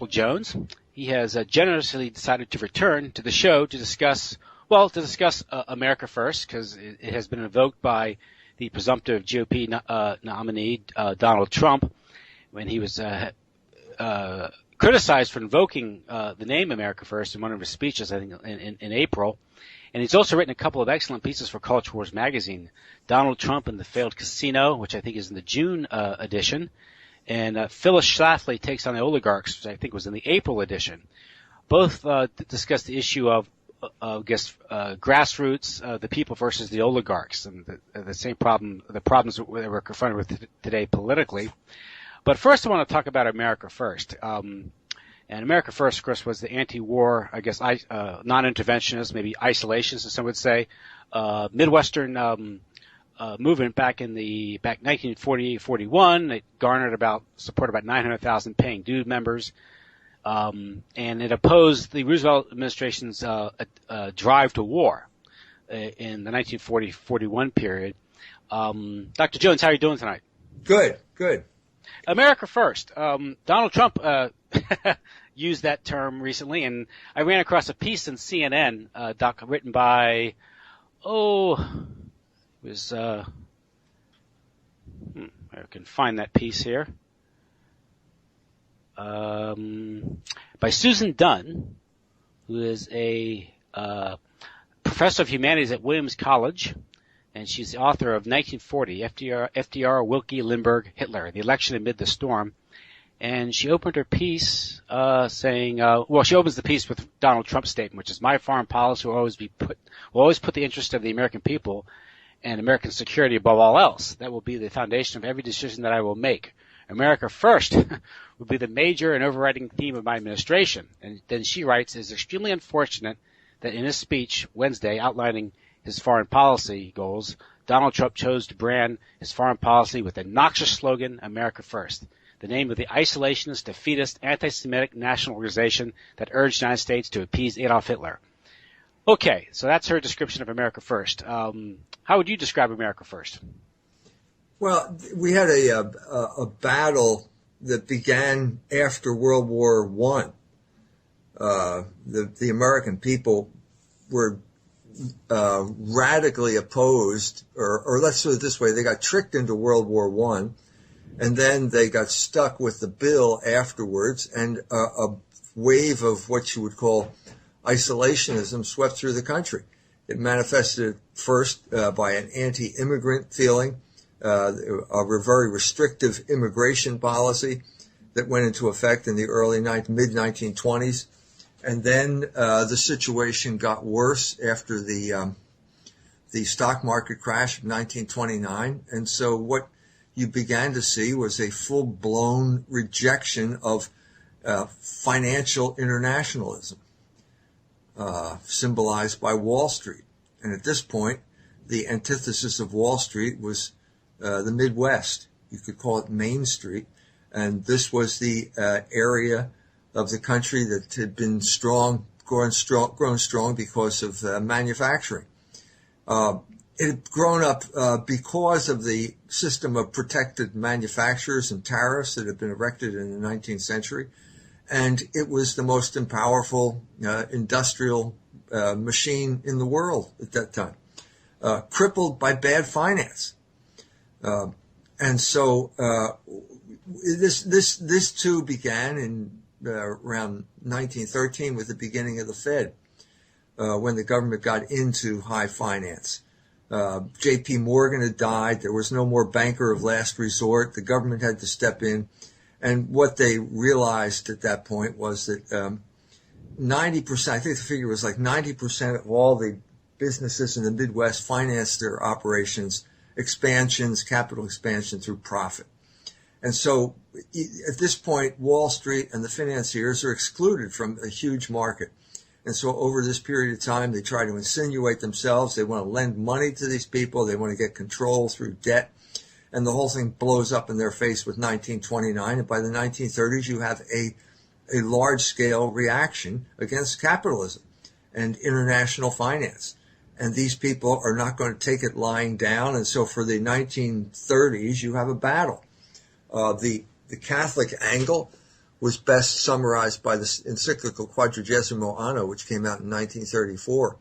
Michael Jones. He has generously decided to return to the show to discuss America First, because it has been invoked by the presumptive GOP nominee, Donald Trump, when he was criticized for invoking the name America First in one of his speeches, I think, in April. And he's also written a couple of excellent pieces for Culture Wars magazine, Donald Trump and the Failed Casino, which I think is in the June edition, and Phyllis Schlafly Takes on the Oligarchs, which I think was in the April edition. Both discuss the issue of grassroots, the people versus the oligarchs, and the same problem, the problems that we're confronted with today politically. But first I want to talk about America First. And America First, of course, was the anti-war, non-interventionist, maybe isolationist, as some would say, Midwestern movement back 1940-41. It garnered support about 900,000 paying dues members, and it opposed the Roosevelt administration's drive to war in the 1940-41 period. Dr. Jones, how are you doing tonight? Good. America First. Donald Trump used that term recently, and I ran across a piece in CNN, written by, I can find that piece here, by Susan Dunn, who is a professor of humanities at Williams College. And she's the author of 1940, FDR, Wilkie, Lindbergh, Hitler, The Election Amid the Storm. And she opened her piece saying, she opens the piece with Donald Trump's statement, which is, my foreign policy will always put the interest of the American people and American security above all else. That will be the foundation of every decision that I will make. America First will be the major and overriding theme of my administration. And then she writes, it is extremely unfortunate that in his speech Wednesday outlining his foreign policy goals, Donald Trump chose to brand his foreign policy with the noxious slogan, America First, the name of the isolationist, defeatist, anti-Semitic national organization that urged the United States to appease Adolf Hitler. Okay, so that's her description of America First. How would you describe America First? Well, we had a battle that began after World War I. The American people were radically opposed, or let's put it this way, they got tricked into World War I, and then they got stuck with the bill afterwards, and a wave of what you would call isolationism swept through the country. It manifested first by an anti-immigrant feeling, a very restrictive immigration policy that went into effect in the mid-1920s. And then the situation got worse after the stock market crash of 1929. And so what you began to see was a full-blown rejection of financial internationalism, symbolized by Wall Street. And at this point, the antithesis of Wall Street was the Midwest. You could call it Main Street. And this was the area of the country that had been grown strong because of manufacturing. It had grown up because of the system of protected manufacturers and tariffs that had been erected in the 19th century. And it was the most powerful industrial machine in the world at that time, crippled by bad finance. And so this too began in around 1913 with the beginning of the Fed, when the government got into high finance. J.P. Morgan had died. There was no more banker of last resort. The government had to step in. And what they realized at that point was that 90%, I think the figure was like 90% of all the businesses in the Midwest financed their operations, capital expansion through profit. And so at this point, Wall Street and the financiers are excluded from a huge market. And so over this period of time, they try to insinuate themselves. They want to lend money to these people. They want to get control through debt. And the whole thing blows up in their face with 1929. And by the 1930s, you have a large-scale reaction against capitalism and international finance. And these people are not going to take it lying down. And so for the 1930s, you have a battle. The Catholic angle, was best summarized by the encyclical Quadragesimo Anno, which came out in 1934,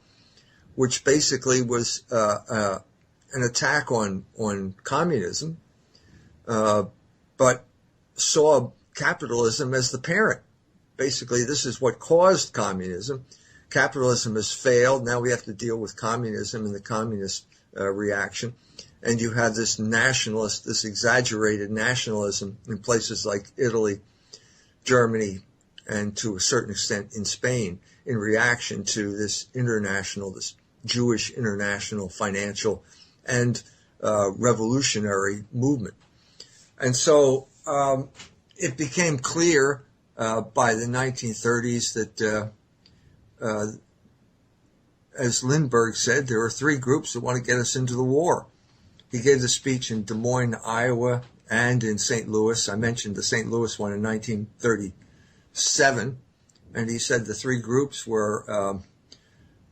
which basically was an attack on communism, but saw capitalism as the parent. Basically, this is what caused communism. Capitalism has failed. Now we have to deal with communism and the communist reaction. And you have this nationalist, this exaggerated nationalism in places like Italy, Germany, and to a certain extent in Spain, in reaction to this international, this Jewish international financial and revolutionary movement. And so it became clear by the 1930s that, as Lindbergh said, there are three groups that want to get us into the war. He gave the speech in Des Moines, Iowa, and in St. Louis. I mentioned the St. Louis one in 1937. And he said the three groups were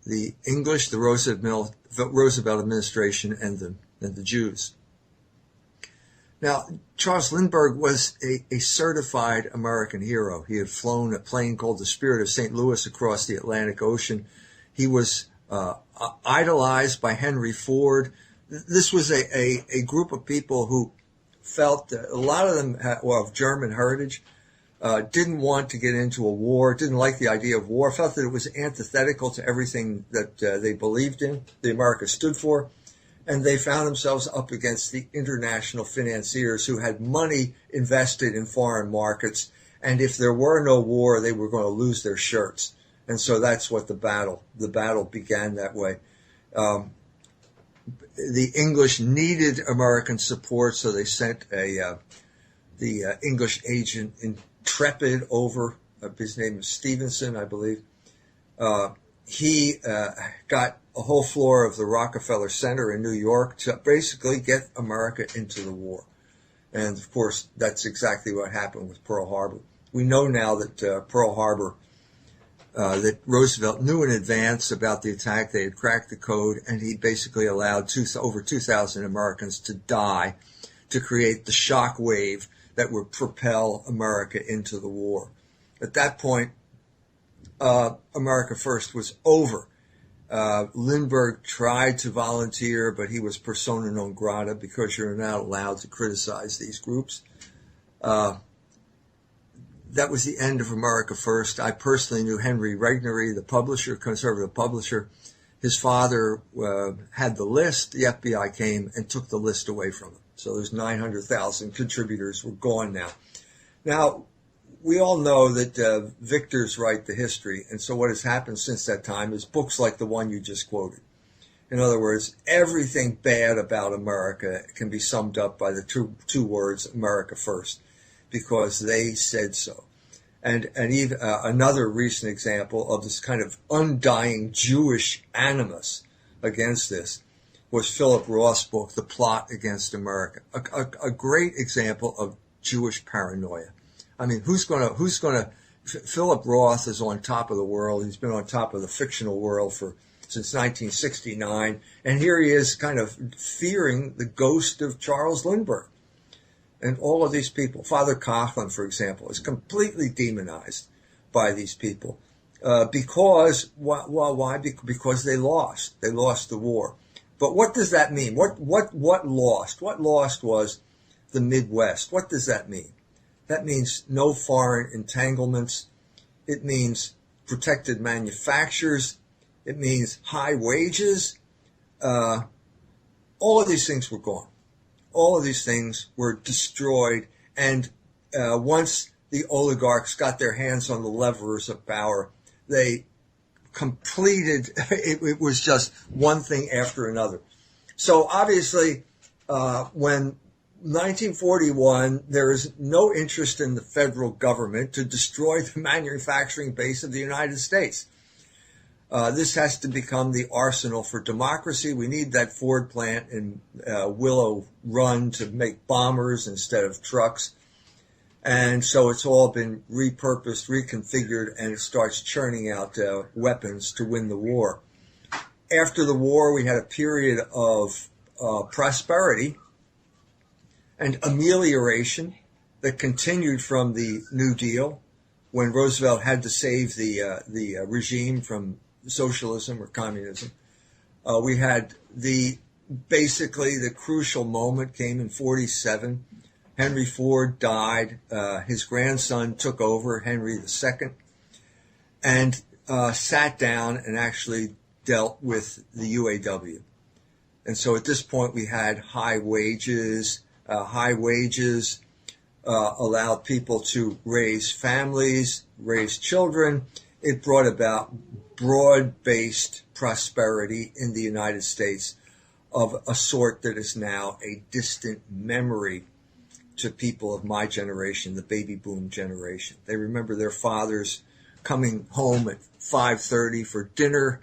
the English, the Roosevelt administration, and the Jews. Now, Charles Lindbergh was a certified American hero. He had flown a plane called the Spirit of St. Louis across the Atlantic Ocean. He was idolized by Henry Ford. This was a group of people who felt, a lot of them were of German heritage, didn't want to get into a war, didn't like the idea of war, felt that it was antithetical to everything that they believed in, the America stood for. And they found themselves up against the international financiers who had money invested in foreign markets. And if there were no war, they were going to lose their shirts. And so that's what the battle began that way. The English needed American support, so they sent the English agent Intrepid over. His name is Stevenson, I believe. He got a whole floor of the Rockefeller Center in New York to basically get America into the war. And, of course, that's exactly what happened with Pearl Harbor. We know now that Pearl Harbor, that Roosevelt knew in advance about the attack. They had cracked the code, and he basically allowed over 2,000 Americans to die to create the shock wave that would propel America into the war. At that point, America First was over. Lindbergh tried to volunteer, but he was persona non grata because you're not allowed to criticize these groups. That was the end of America First. I personally knew Henry Regnery, the publisher, conservative publisher. His father had the list. The FBI came and took the list away from him. So there's 900,000 contributors were gone now. Now, we all know that victors write the history, and so what has happened since that time is books like the one you just quoted. In other words, everything bad about America can be summed up by the two words, America First, because they said so. And even another recent example of this kind of undying Jewish animus against this was Philip Roth's book, The Plot Against America, a great example of Jewish paranoia. I mean, Philip Roth is on top of the world. He's been on top of the fictional world since 1969. And here he is kind of fearing the ghost of Charles Lindbergh. And all of these people, Father Coughlin, for example, is completely demonized by these people. Because why? Because they lost. They lost the war. But what does that mean? What lost? What lost was the Midwest. What does that mean? That means no foreign entanglements. It means protected manufacturers. It means high wages. All of these things were gone. All of these things were destroyed. And once the oligarchs got their hands on the levers of power, they completed, it was just one thing after another. So obviously, when 1941, there is no interest in the federal government to destroy the manufacturing base of the United States. This has to become the arsenal for democracy. We need that Ford plant in Willow Run to make bombers instead of trucks. And so it's all been repurposed, reconfigured, and it starts churning out weapons to win the war. After the war, we had a period of prosperity and amelioration that continued from the New Deal, when Roosevelt had to save the regime from socialism or communism. We had basically the crucial moment came in 47. Henry Ford died. His grandson took over, Henry II, and sat down and actually dealt with the UAW. And so at this point we had high wages. High wages allowed people to raise families, raise children. It brought about broad-based prosperity in the United States of a sort that is now a distant memory to people of my generation, the baby boom generation. They remember their fathers coming home at 5:30 for dinner,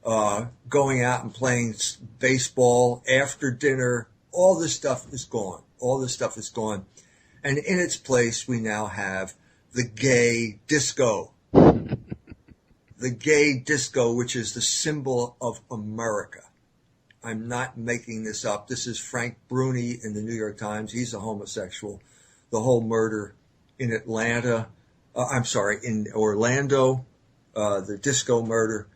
going out and playing baseball after dinner. All this stuff is gone. All this stuff is gone. And in its place, we now have the gay disco. The gay disco, which is the symbol of America. I'm not making this up. This is Frank Bruni in the New York Times. He's a homosexual. The whole murder in in Orlando, the disco murder.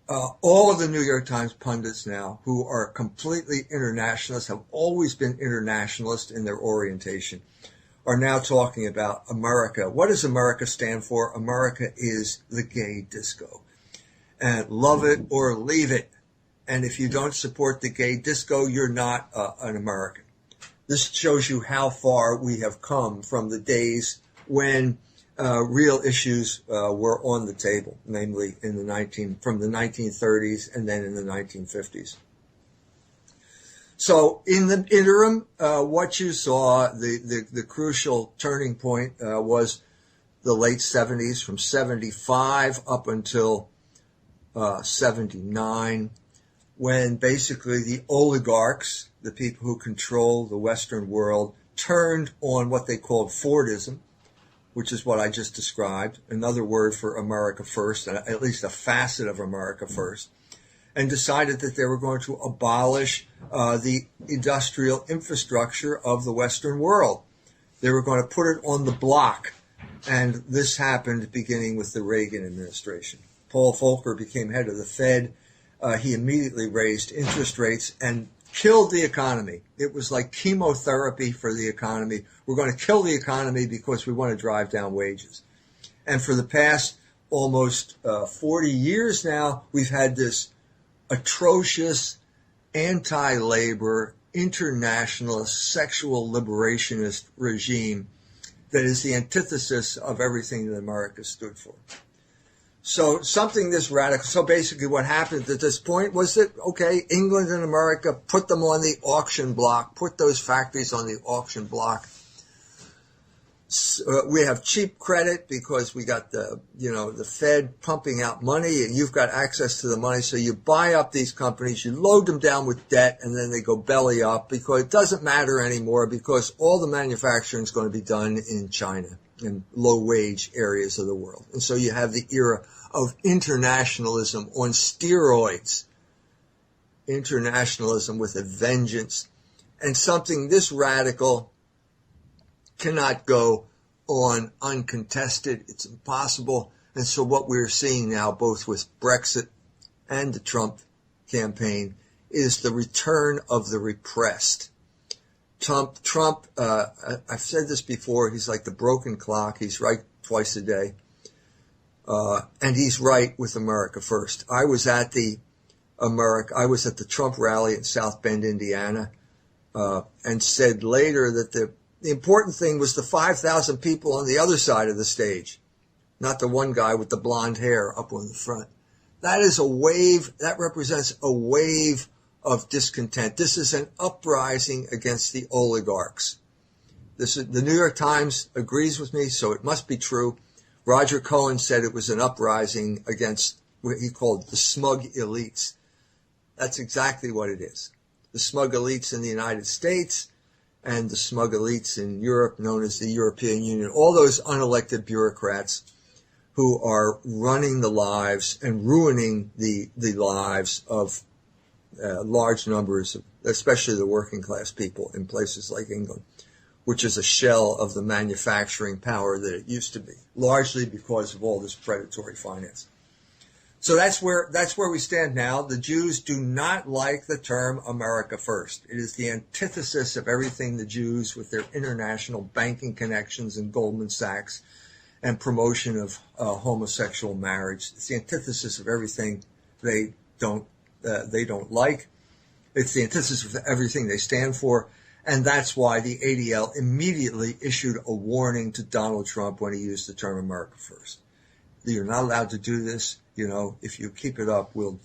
All of the New York Times pundits now, who are completely internationalists, have always been internationalist in their orientation, are now talking about America. What does America stand for? America is the gay disco. And love it or leave it. And if you don't support the gay disco, you're not an American. This shows you how far we have come from the days when real issues were on the table, namely from the 1930s and then in the 1950s. So in the interim, what you saw, the crucial turning point was the late 70s, from 75 up until 79, when basically the oligarchs, the people who control the Western world, turned on what they called Fordism, which is what I just described, another word for America First, at least a facet of America First, and decided that they were going to abolish the industrial infrastructure of the Western world. They were going to put it on the block, and this happened beginning with the Reagan administration. Paul Volcker became head of the Fed. He immediately raised interest rates and killed the economy. It was like chemotherapy for the economy. We're going to kill the economy because we want to drive down wages. And for the past almost 40 years now, we've had this atrocious anti-labor, internationalist, sexual liberationist regime that is the antithesis of everything that America stood for. So something this radical, so basically what happened at this point was that, okay, England and America put them on the auction block, put those factories on the auction block. We have cheap credit because we got the Fed pumping out money, and you've got access to the money. So you buy up these companies, you load them down with debt, and then they go belly up because it doesn't matter anymore because all the manufacturing is going to be done in China and low-wage areas of the world. And so you have the era of internationalism on steroids, internationalism with a vengeance, and something this radical cannot go on uncontested. It's impossible. And so what we're seeing now, both with Brexit and the Trump campaign, is the return of the repressed. Trump, I've said this before, he's like the broken clock. He's right twice a day. And he's right with America First. I was at the Trump rally in South Bend, Indiana, and said later that the important thing was the 5,000 people on the other side of the stage, not the one guy with the blonde hair up on the front. That is a wave, that represents a wave of discontent. This is an uprising against the oligarchs. The New York Times agrees with me, so it must be true. Roger Cohen said it was an uprising against what he called the smug elites. That's exactly what it is. The smug elites in the United States and the smug elites in Europe, known as the European Union, all those unelected bureaucrats who are running the lives and ruining the lives of large numbers, especially the working class people in places like England. which is a shell of the manufacturing power that it used to be, largely because of all this predatory finance. So that's where we stand now. The Jews do not like the term America First. It is the antithesis of everything the Jews, with their international banking connections and Goldman Sachs and promotion of homosexual marriage. It's the antithesis of everything they don't like. It's the antithesis of everything they stand for. And that's why the ADL immediately issued a warning to Donald Trump when he used the term America First. You're not allowed to do this. You know, if you keep it up, we'll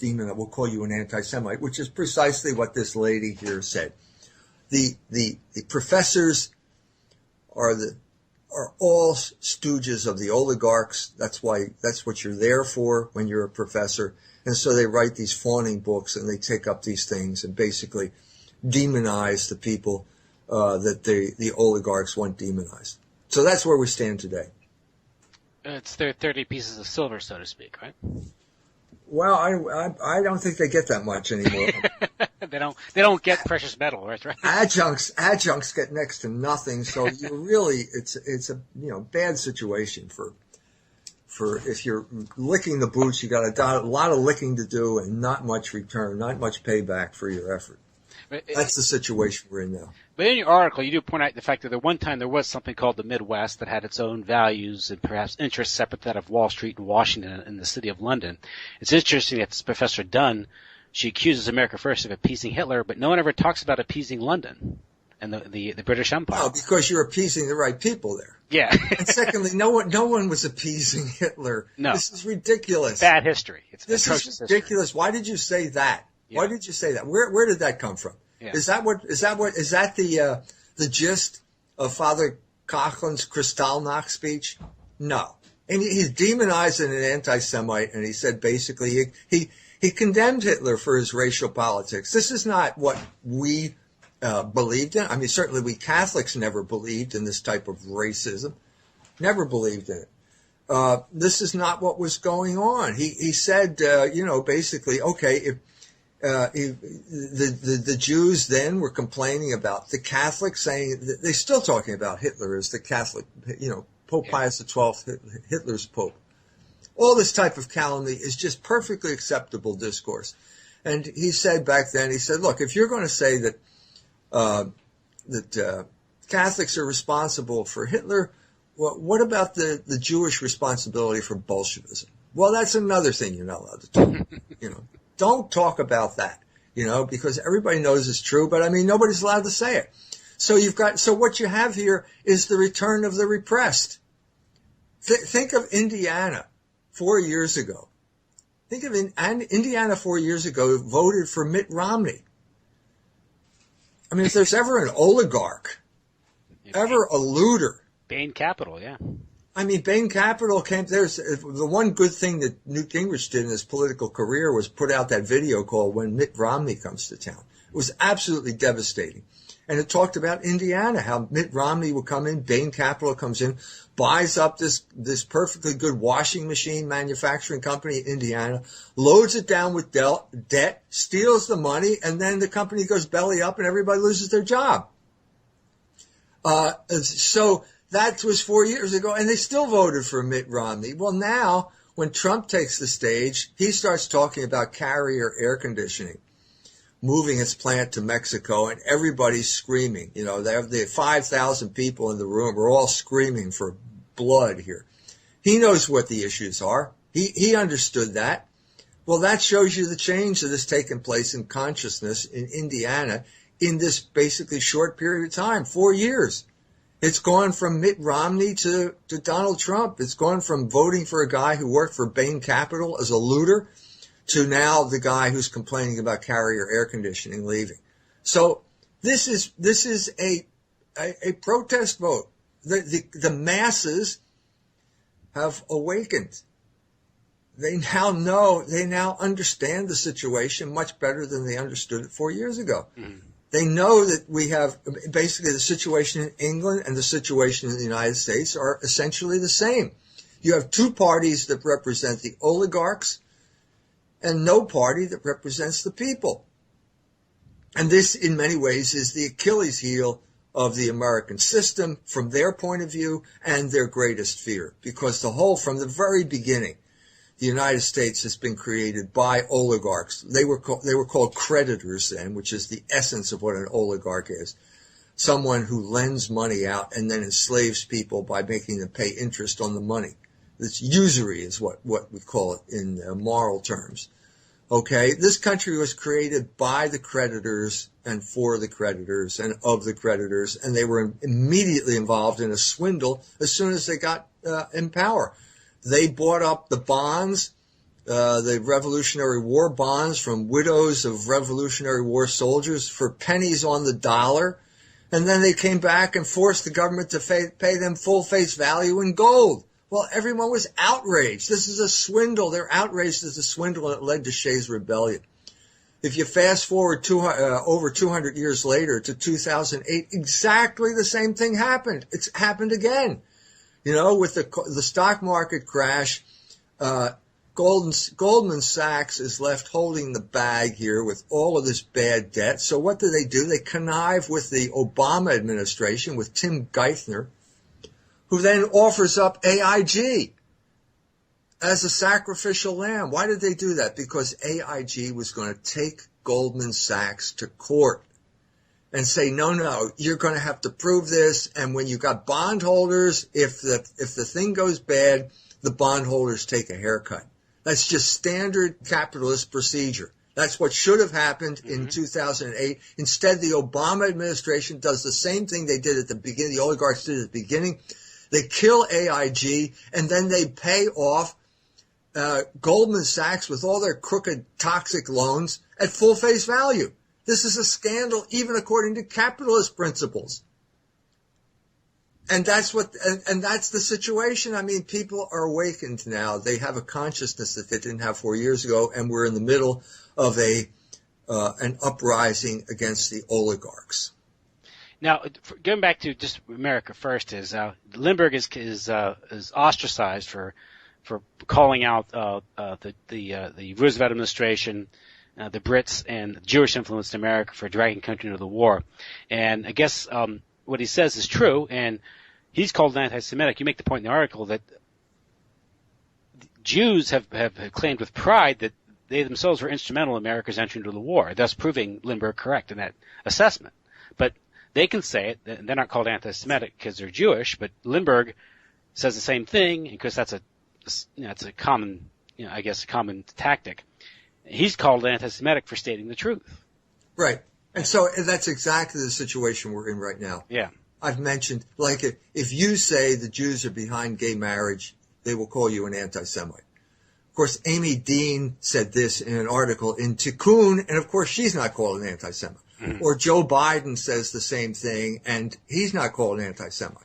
call you an anti-Semite, which is precisely what this lady here said. The professors are all stooges of the oligarchs. That's what you're there for when you're a professor. And so they write these fawning books and they take up these things and basically demonize the people that the oligarchs want demonized. So that's where we stand today. It's their 30 pieces of silver, so to speak, right? Well, I don't think they get that much anymore. They don't get precious metal, right? Adjuncts get next to nothing. So you really, it's a bad situation for if you're licking the boots, you got a lot of licking to do and not much return, not much payback for your effort. That's the situation we're in now. But in your article, you do point out the fact that at one time there was something called the Midwest that had its own values and perhaps interests separate that of Wall Street and Washington and the city of London. It's interesting that Professor Dunn, she accuses America First of appeasing Hitler, but no one ever talks about appeasing London and the British Empire. Oh, because you're appeasing the right people there. Yeah. And secondly, no one was appeasing Hitler. No. This is ridiculous. Bad history. This is ridiculous. History. Why did you say that? Yeah. Why did you say that? Where did that come from? Yeah. Is that the gist of Father Coughlin's Kristallnacht speech? No. And he's demonized an anti-Semite, and he said basically he condemned Hitler for his racial politics. This is not what we believed in. I mean, certainly we Catholics never believed in this type of racism. Never believed in it. This is not what was going on. He said, basically, okay, if the Jews then were complaining about the Catholics, saying that they're still talking about Hitler as the Catholic, Pope Pius XII, Hitler's Pope. All this type of calumny is just perfectly acceptable discourse. And he said back then, look, if you're going to say that Catholics are responsible for Hitler, well, what about the Jewish responsibility for Bolshevism? Well, that's another thing you're not allowed to talk. Don't talk about that, because everybody knows it's true, but I mean, nobody's allowed to say it. So what you have here is the return of the repressed. Think of Indiana 4 years ago. Think of Indiana 4 years ago voted for Mitt Romney. I mean, if there's ever an oligarch, ever a looter. Bain Capital, yeah. I mean, Bain Capital there's the one good thing that Newt Gingrich did in his political career was put out that video called When Mitt Romney Comes to Town. It was absolutely devastating. And it talked about Indiana, how Mitt Romney would come in, Bain Capital comes in, buys up this perfectly good washing machine manufacturing company in Indiana, loads it down with debt, steals the money, and then the company goes belly up and everybody loses their job. So that was 4 years ago, and they still voted for Mitt Romney. Well, now, when Trump takes the stage, he starts talking about Carrier air conditioning, moving its plant to Mexico, and everybody's screaming. They have the 5,000 people in the room are all screaming for blood here. He knows what the issues are. He understood that. Well, that shows you the change that has taken place in consciousness in Indiana in this basically short period of time, 4 years. It's gone from Mitt Romney to Donald Trump. It's gone from voting for a guy who worked for Bain Capital as a looter to now the guy who's complaining about Carrier air conditioning leaving. So this is a protest vote. The masses have awakened. They now understand the situation much better than they understood it 4 years ago. Mm-hmm. They know that we have basically the situation in England and the situation in the United States are essentially the same. You have two parties that represent the oligarchs and no party that represents the people. And this, in many ways, is the Achilles heel of the American system from their point of view and their greatest fear. Because from the very beginning, the United States has been created by oligarchs. They were called creditors then, which is the essence of what an oligarch is. Someone who lends money out and then enslaves people by making them pay interest on the money. This usury is what we call it in moral terms. Okay, this country was created by the creditors and for the creditors and of the creditors, and they were immediately involved in a swindle as soon as they got in power. They bought up the bonds, the Revolutionary War bonds from widows of Revolutionary War soldiers for pennies on the dollar, and then they came back and forced the government to pay them full face value in gold. Well, everyone was outraged. This is a swindle. They're outraged as a swindle, and it led to Shays' Rebellion. If you fast forward over 200 years later to 2008, exactly the same thing happened. It's happened again. You know, with the stock market crash, Goldman Sachs is left holding the bag here with all of this bad debt. So what do? They connive with the Obama administration, with Tim Geithner, who then offers up AIG as a sacrificial lamb. Why did they do that? Because AIG was going to take Goldman Sachs to court and say, no, you're going to have to prove this. And when you got bondholders, if the thing goes bad, the bondholders take a haircut. That's just standard capitalist procedure. That's what should have happened in 2008. Instead, the Obama administration does the same thing they did at the beginning, the oligarchs did at the beginning. They kill AIG, and then they pay off Goldman Sachs with all their crooked, toxic loans at full face value. This is a scandal, even according to capitalist principles. And that's that's the situation. I mean, people are awakened now. They have a consciousness that they didn't have 4 years ago, and we're in the middle of an uprising against the oligarchs. Now, going back to just America First, Lindbergh is ostracized for calling out the Roosevelt administration, the Brits, and Jewish influence in America for dragging country into the war. And I guess what he says is true, and he's called an anti-Semitic. You make the point in the article that Jews have claimed with pride that they themselves were instrumental in America's entry into the war, thus proving Lindbergh correct in that assessment. But they can say it, and they're not called anti-Semitic because they're Jewish, but Lindbergh says the same thing because that's it's a common, I guess, a common tactic. He's called anti-Semitic for stating the truth. Right. And so that's exactly the situation we're in right now. Yeah. I've mentioned, like, if you say the Jews are behind gay marriage, they will call you an anti-Semite. Of course, Amy Dean said this in an article in Tikkun, and of course she's not called an anti-Semite. Mm-hmm. Or Joe Biden says the same thing, and he's not called an anti-Semite.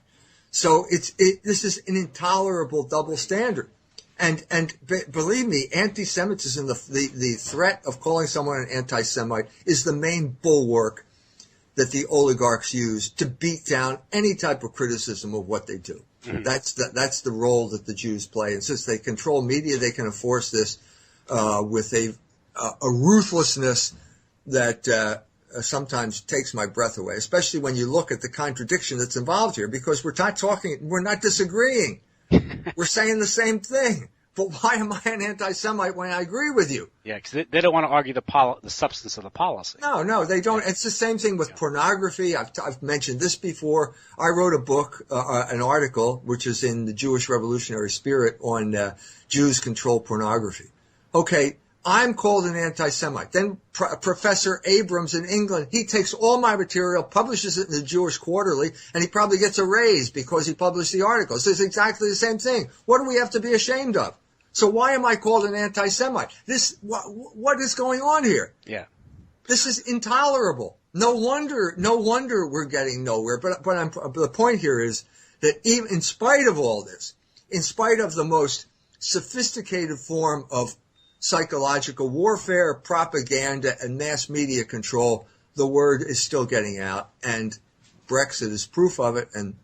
So this is an intolerable double standard. And believe me, anti-Semitism, the threat of calling someone an anti-Semite is the main bulwark that the oligarchs use to beat down any type of criticism of what they do. Mm-hmm. That's the role that the Jews play. And since they control media, they can enforce this with a ruthlessness that sometimes takes my breath away, especially when you look at the contradiction that's involved here, because we're not disagreeing. We're saying the same thing. But why am I an anti-Semite when I agree with you? Yeah, because they don't want to argue the substance of the policy. No, they don't. It's the same thing with pornography. I've mentioned this before. I wrote a book, an article, which is in the Jewish Revolutionary Spirit, on Jews control pornography. Okay, I'm called an anti-Semite. Then Professor Abrams in England, he takes all my material, publishes it in the Jewish Quarterly, and he probably gets a raise because he published the article. So it's exactly the same thing. What do we have to be ashamed of? So why am I called an anti-Semite? What is going on here? Yeah. This is intolerable. No wonder we're getting nowhere. But the point here is that even in spite of all this, in spite of the most sophisticated form of psychological warfare, propaganda, and mass media control, the word is still getting out, and Brexit is proof of it, and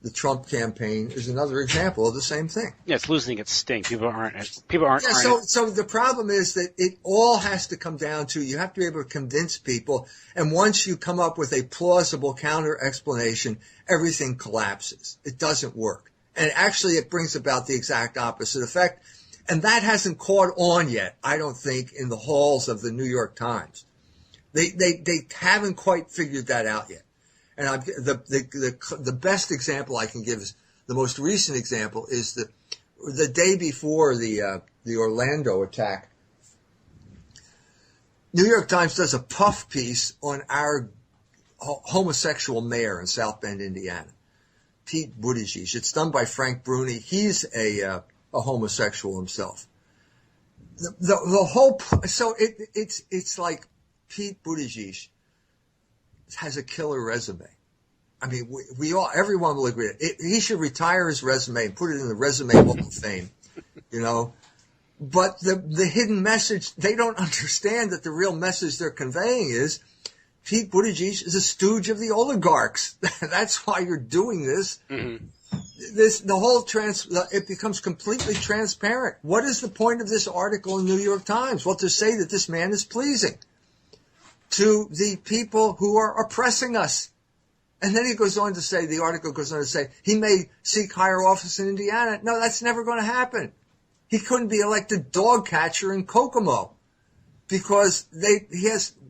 the Trump campaign is another example of the same thing. Yeah, it's losing its sting. People aren't. Yeah, so the problem is that it all has to come down to you have to be able to convince people, and once you come up with a plausible counter explanation, everything collapses. It doesn't work, and actually it brings about the exact opposite effect, and that hasn't caught on yet, I don't think, in the halls of the New York Times. They haven't quite figured that out yet. And the best example I can give is the most recent example is the day before the Orlando attack. New York Times does a puff piece on our homosexual mayor in South Bend, Indiana, Pete Buttigieg. It's done by Frank Bruni. He's a homosexual himself. The whole so it's like Pete Buttigieg has a killer resume. I mean, everyone will agree. He should retire his resume and put it in the Resume Hall of Fame, you know. But the hidden message, they don't understand that the real message they're conveying is Pete Buttigieg is a stooge of the oligarchs. That's why you're doing this. Mm-hmm. It becomes completely transparent. What is the point of this article in New York Times? Well, to say that this man is pleasing to the people who are oppressing us. And then the article goes on to say, he may seek higher office in Indiana. No, that's never going to happen. He couldn't be elected dog catcher in Kokomo because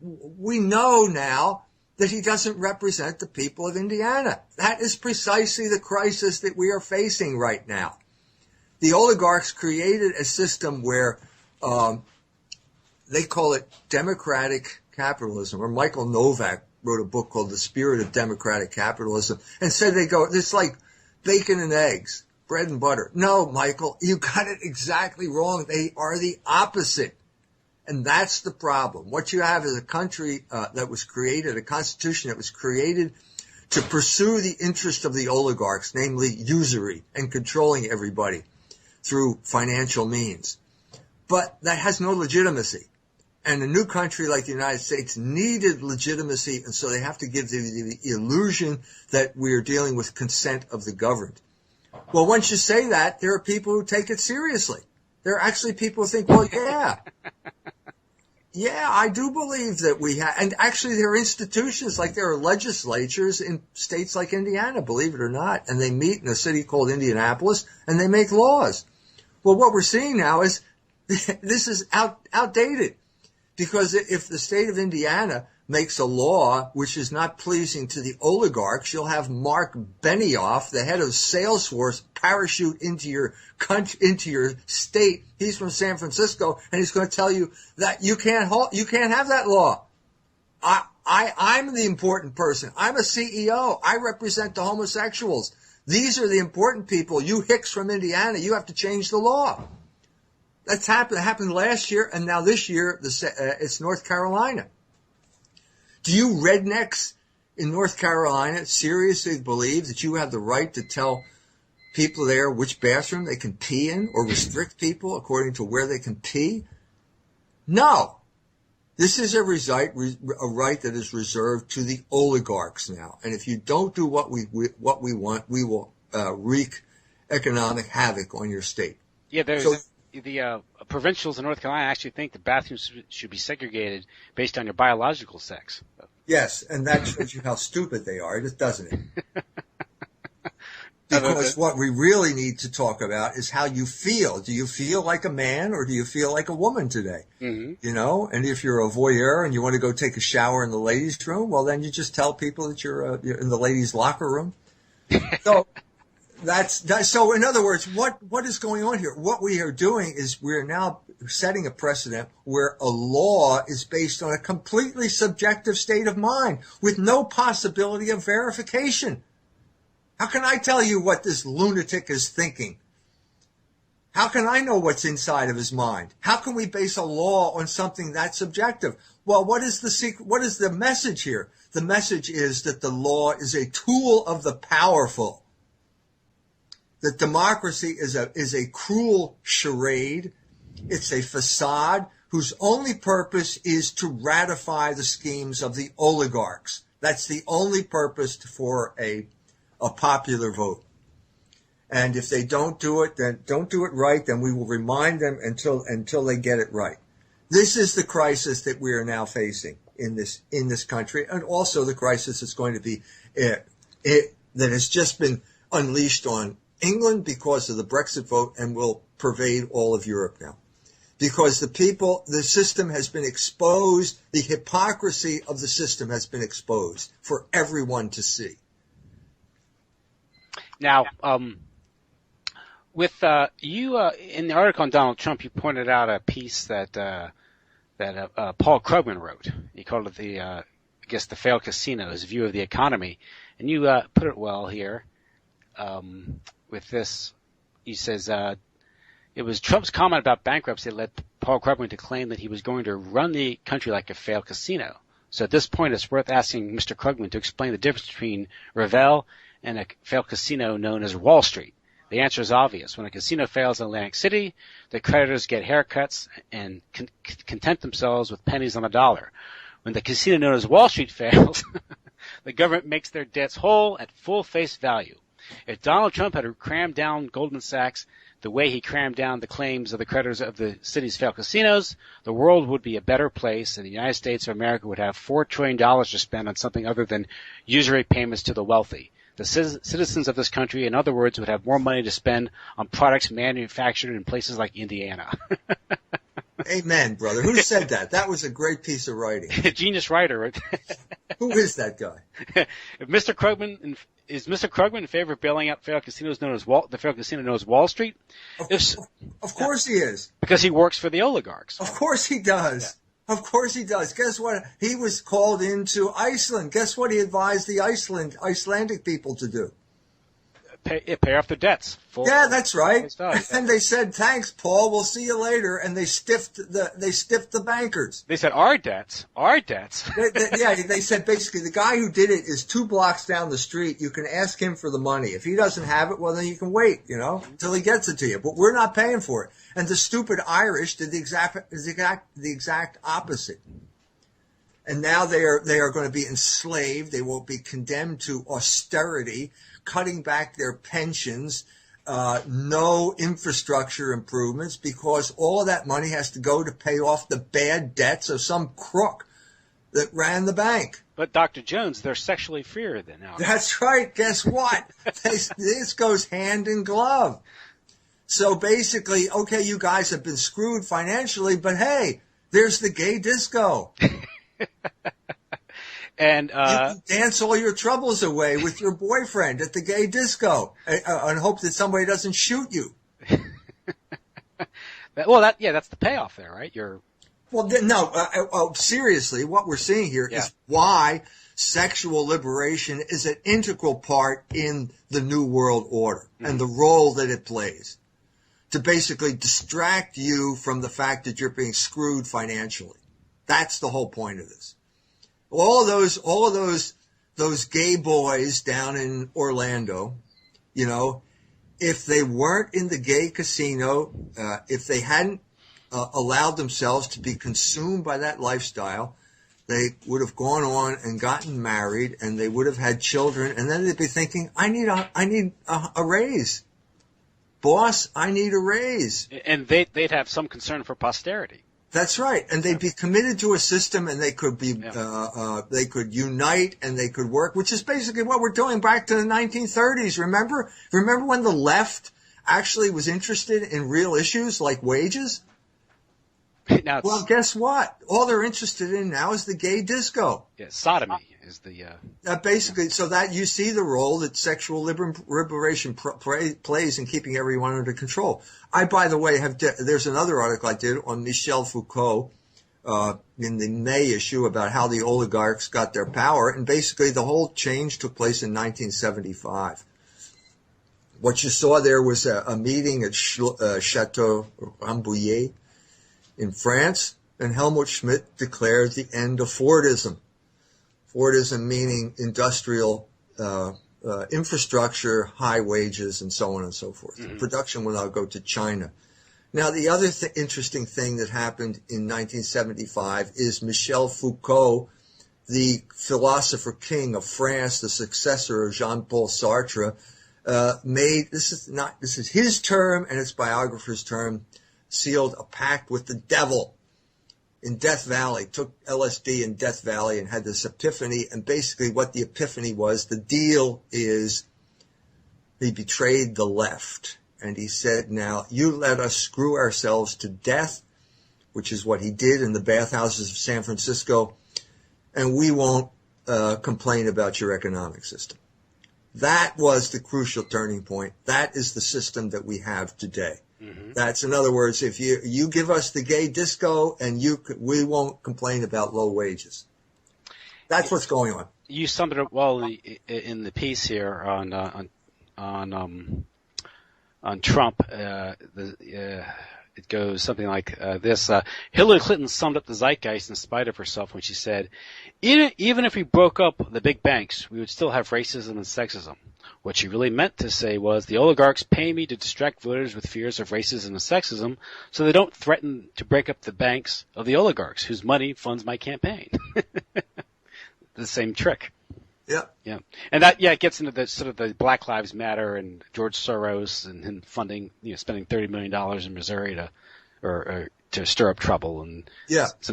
we know now that he doesn't represent the people of Indiana. That is precisely the crisis that we are facing right now. The oligarchs created a system where, they call it democratic capitalism, or Michael Novak wrote a book called The Spirit of Democratic Capitalism and said it's like bacon and eggs, bread and butter. No, Michael, you got it exactly wrong. They are the opposite. And that's the problem. What you have is a country that was created, a constitution that was created to pursue the interest of the oligarchs, namely usury and controlling everybody through financial means. But that has no legitimacy. And a new country like the United States needed legitimacy, and so they have to give the illusion that we are dealing with consent of the governed. Well, once you say that, there are people who take it seriously. There are actually people who think, well, yeah, I do believe that we have, and actually there are institutions, like there are legislatures in states like Indiana, believe it or not, and they meet in a city called Indianapolis, and they make laws. Well, what we're seeing now is this is outdated. Because if the state of Indiana makes a law which is not pleasing to the oligarchs, you'll have Mark Benioff, the head of Salesforce, parachute into your state. He's from San Francisco, and he's going to tell you that you can't have that law. I'm the important person. I'm a CEO. I represent the homosexuals. These are the important people. You hicks from Indiana, you have to change the law. That's happened last year, and now this year it's North Carolina. Do you rednecks in North Carolina seriously believe that you have the right to tell people there which bathroom they can pee in or restrict people according to where they can pee? No. This is a right that is reserved to the oligarchs now. And if you don't do what we want, we will wreak economic havoc on your state. Yeah, the provincials in North Carolina actually think the bathrooms should be segregated based on your biological sex. Yes, and that shows you how stupid they are, doesn't it? Because what we really need to talk about is how you feel. Do you feel like a man or do you feel like a woman today? Mm-hmm. You know, and if you're a voyeur and you want to go take a shower in the ladies' room, well, then you just tell people that you're in the ladies' locker room. So so in other words, what is going on here? What we are doing is we're now setting a precedent where a law is based on a completely subjective state of mind with no possibility of verification. How can I tell you what this lunatic is thinking? How can I know what's inside of his mind? How can we base a law on something that subjective? Well, what is the secret? What is the message here? The message is that the law is a tool of the powerful. That democracy is a cruel charade. It's a facade whose only purpose is to ratify the schemes of the oligarchs. That's the only purpose for a popular vote. And if they don't do it, then don't do it right, then we will remind them until they get it right. This is the crisis that we are now facing in this country, and also the crisis that's going to be that has just been unleashed on England because of the Brexit vote and will pervade all of Europe now. Because the system has been exposed, the hypocrisy of the system has been exposed for everyone to see. Now, with you in the article on Donald Trump, you pointed out a piece that Paul Krugman wrote. He called it the failed casino, his view of the economy, and you put it well here. With this, he says it was Trump's comment about bankruptcy that led Paul Krugman to claim that he was going to run the country like a failed casino. So at this point, it's worth asking Mr. Krugman to explain the difference between Revel and a failed casino known as Wall Street. The answer is obvious. When a casino fails in Atlantic City, the creditors get haircuts and content themselves with pennies on the dollar. When the casino known as Wall Street fails, the government makes their debts whole at full face value. If Donald Trump had crammed down Goldman Sachs the way he crammed down the claims of the creditors of the city's failed casinos, the world would be a better place, and the United States of America would have $4 trillion to spend on something other than usury payments to the wealthy. The citizens of this country, in other words, would have more money to spend on products manufactured in places like Indiana. Amen, brother. Who said that? That was a great piece of writing. A genius writer. Who is that guy? If Mr. Krugman is Mr. Krugman in favor of bailing out failed casinos known as the failed casino known as Wall Street? Of course he is. Because he works for the oligarchs. Of course he does. Yeah. Of course he does. Guess what? He was called into Iceland. Guess what he advised the Icelandic people to do? Pay off their debts. Yeah, that's right. And they said, "Thanks, Paul. We'll see you later." And they stiffed the bankers. They said, "Our debts." They said basically the guy who did it is 2 blocks down the street. You can ask him for the money. If he doesn't have it, well, then you can wait, until he gets it to you. But we're not paying for it. And the stupid Irish did the exact opposite. And now they are going to be enslaved. They will be condemned to austerity, cutting back their pensions, no infrastructure improvements, because all of that money has to go to pay off the bad debts of some crook that ran the bank. But Dr. Jones, they're sexually freer than now. That's right. Guess what? This goes hand in glove. So basically, okay, you guys have been screwed financially, but hey, there's the gay disco. And you can dance all your troubles away with your boyfriend at the gay disco and hope that somebody doesn't shoot you. That's the payoff there, right? Seriously, what we're seeing here is why sexual liberation is an integral part in the New World Order and the role that it plays to basically distract you from the fact that you're being screwed financially. That's the whole point of this. All of those gay boys down in Orlando, if they weren't in the gay casino, if they hadn't allowed themselves to be consumed by that lifestyle, they would have gone on and gotten married, and they would have had children, and then they'd be thinking, I need a raise. Boss, I need a raise. And they'd have some concern for posterity. That's right, and they'd be committed to a system, and they could be, they could unite, and they could work, which is basically what we're doing back to the 1930s. Remember when the left actually was interested in real issues like wages? Well, guess what? All they're interested in now is the gay disco. Yeah, sodomy is the. Basically, so that you see the role that sexual liberation plays in keeping everyone under control. By the way, there's another article I did on Michel Foucault in the May issue about how the oligarchs got their power, and basically the whole change took place in 1975. What you saw there was a meeting at Chateau Rambouillet in France, and Helmut Schmidt declared the end of Fordism. Fordism meaning industrial infrastructure, high wages, and so on and so forth. Mm-hmm. Production will now go to China. Now, the other interesting thing that happened in 1975 is Michel Foucault, the philosopher king of France, the successor of Jean-Paul Sartre, this is his term and its biographer's term, sealed a pact with the devil in Death Valley, took LSD in Death Valley and had this epiphany. And basically what the epiphany was, the deal is he betrayed the left. And he said, now you let us screw ourselves to death, which is what he did in the bathhouses of San Francisco, and we won't complain about your economic system. That was the crucial turning point. That is the system that we have today. Mm-hmm. That's, in other words, if you give us the gay disco, and we won't complain about low wages. That's what's going on. You summed it up well in the piece here on Trump. It goes something like this. Hillary Clinton summed up the zeitgeist in spite of herself when she said, even if we broke up the big banks, we would still have racism and sexism. What she really meant to say was, the oligarchs pay me to distract voters with fears of racism and sexism so they don't threaten to break up the banks of the oligarchs whose money funds my campaign. The same trick. Yeah. Yeah. And that, it gets into the sort of the Black Lives Matter and George Soros and him funding, spending $30 million in Missouri to stir up trouble. And it's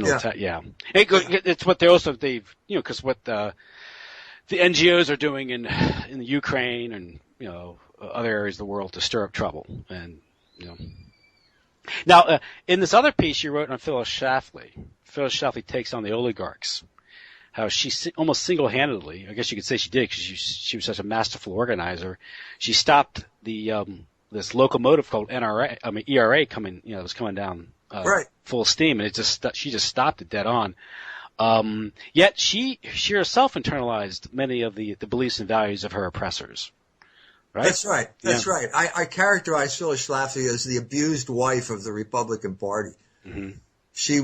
what because what the NGOs are doing in the Ukraine and, other areas of the world to stir up trouble. And, Now, in this other piece you wrote on Phyllis Schlafly Takes on the Oligarchs, how she almost single-handedly, I guess you could say she did because she was such a masterful organizer, she stopped this locomotive called ERA coming, it was coming down full steam, and she just stopped it dead on. Yet she herself internalized many of the beliefs and values of her oppressors. Right? That's right. That's right. I characterize Phyllis Schlafly as the abused wife of the Republican Party. Mm-hmm. Let's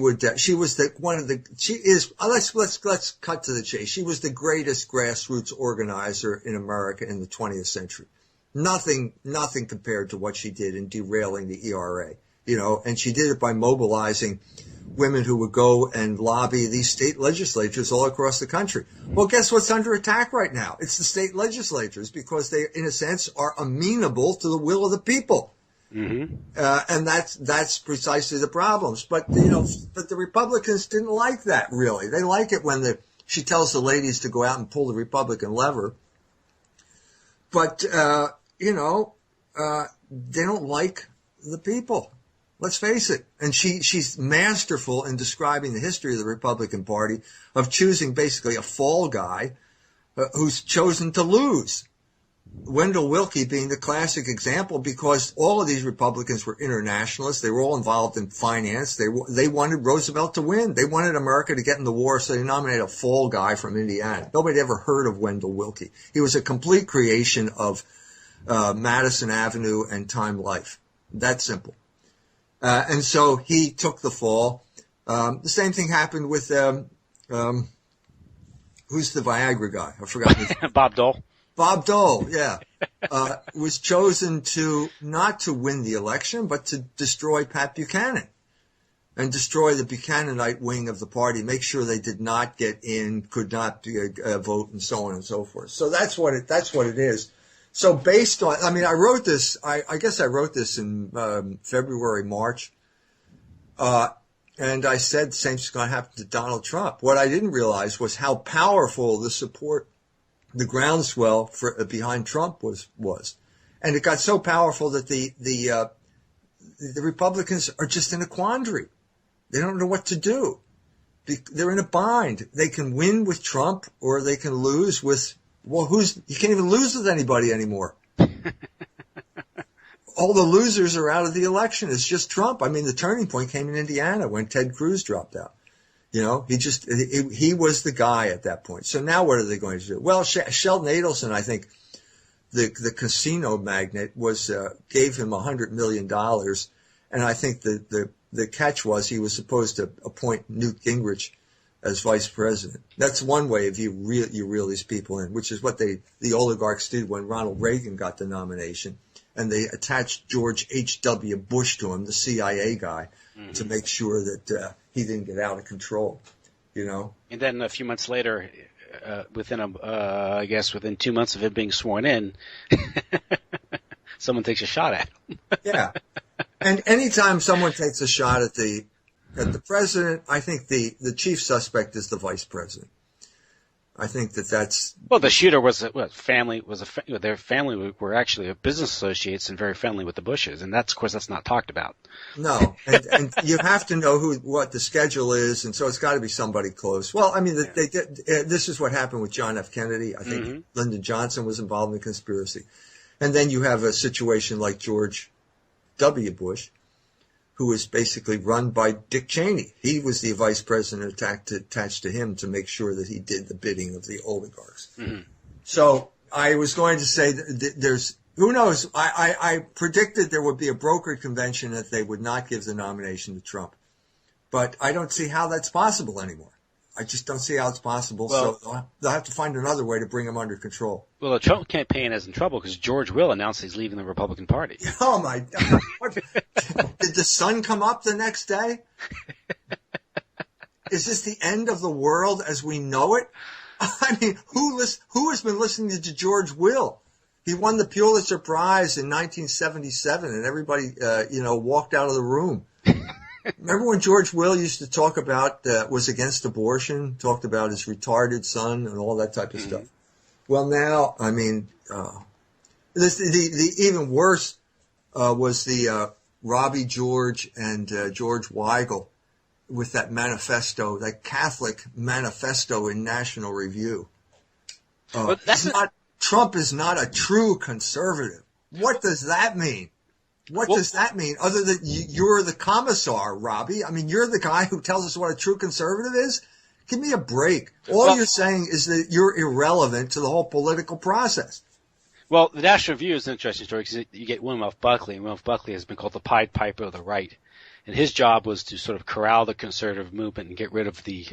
cut to the chase. She was the greatest grassroots organizer in America in the 20th century. Nothing compared to what she did in derailing the ERA, and she did it by mobilizing women who would go and lobby these state legislatures all across the country. Well, guess what's under attack right now? It's the state legislatures, because they, in a sense, are amenable to the will of the people. Mm-hmm. And that's precisely the problems. But the Republicans didn't like that, really. They like it when she tells the ladies to go out and pull the Republican lever. But, they don't like the people. Let's face it. And she's masterful in describing the history of the Republican Party, of choosing basically a fall guy who's chosen to lose. Wendell Willkie being the classic example, because all of these Republicans were internationalists. They were all involved in finance. They wanted Roosevelt to win. They wanted America to get in the war, so they nominated a fall guy from Indiana. Nobody ever heard of Wendell Willkie. He was a complete creation of Madison Avenue and Time Life. That simple. And so he took the fall. The same thing happened with who's the Viagra guy? I forgot his name. Bob Dole. Bob Dole, yeah, was chosen not to win the election, but to destroy Pat Buchanan and destroy the Buchananite wing of the party, make sure they did not get in, could not vote, and so on and so forth. So that's what it is. So based on, I wrote this, I guess I wrote this in February, March, and I said the same thing's going to happen to Donald Trump. What I didn't realize was how powerful the support, the groundswell behind Trump was, and it got so powerful that the Republicans are just in a quandary. They don't know what to do. They're in a bind. They can win with Trump, or they can lose with you can't even lose with anybody anymore. All the losers are out of the election. It's just Trump. The turning point came in Indiana when Ted Cruz dropped out. He was the guy at that point. So now what are they going to do? Well, Sheldon Adelson, I think, the casino magnate, gave him $100 million. And I think the catch was he was supposed to appoint Newt Gingrich as vice president. That's one way if you reel these people in, which is what the oligarchs did when Ronald Reagan got the nomination. And they attached George H.W. Bush to him, the CIA guy, mm-hmm. to make sure that he didn't get out of control, And then a few months later, I guess within 2 months of him being sworn in, someone takes a shot at him. Yeah. And anytime someone takes a shot at the president, I think the chief suspect is the vice president. I think that's well. The shooter was their family were actually business associates and very friendly with the Bushes, and of course that's not talked about. No, and you have to know what the schedule is, and so it's got to be somebody close. Well, I mean, this is what happened with John F. Kennedy. I think Lyndon Johnson was involved in the conspiracy, and then you have a situation like George W. Bush, who was basically run by Dick Cheney. He was the vice president attached to him to make sure that he did the bidding of the oligarchs. Mm-hmm. So I was going to say that who knows? I predicted there would be a brokered convention that they would not give the nomination to Trump. But I don't see how that's possible anymore. I just don't see how it's possible. Well, so they'll have to find another way to bring him under control. Well, the Trump campaign is in trouble because George Will announced he's leaving the Republican Party. Oh, my God. Did the sun come up the next day? Is this the end of the world as we know it? I mean, who has been listening to George Will? He won the Pulitzer Prize in 1977, and everybody, walked out of the room. Remember when George Will used to talk about, was against abortion, talked about his retarded son and all that type of stuff? Well, now, I mean, the even worse was the Robbie George and George Weigel with that manifesto, that Catholic manifesto in National Review. Trump is not a true conservative. What does that mean? What does that mean other than you're the commissar, Robbie? I mean, you're the guy who tells us what a true conservative is? Give me a break. All you're saying is that you're irrelevant to the whole political process. Well, the National Review is an interesting story because you get William F. Buckley, and William F. Buckley has been called the Pied Piper of the right. And his job was to sort of corral the conservative movement and get rid of the